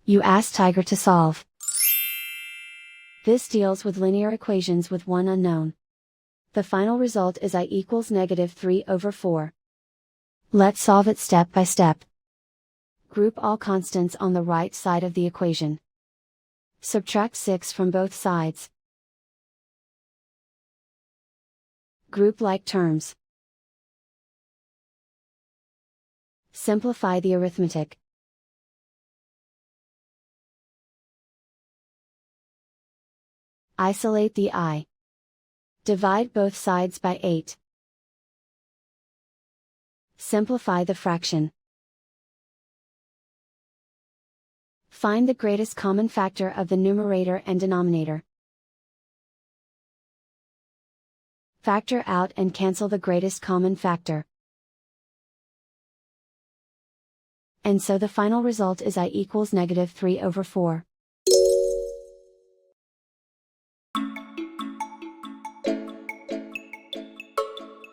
You ask Tiger to solve. This deals with linear equations with one unknown. The final result is I equals -3/4. Let's solve it step by step. Group all constants on the right side of the equation. Subtract 6 from both sides. Group like terms. Simplify the arithmetic. Isolate the I. Divide both sides by 8. Simplify the fraction. Find the greatest common factor of the numerator and denominator. Factor out and cancel the greatest common factor. And so the final result is I equals -3/4.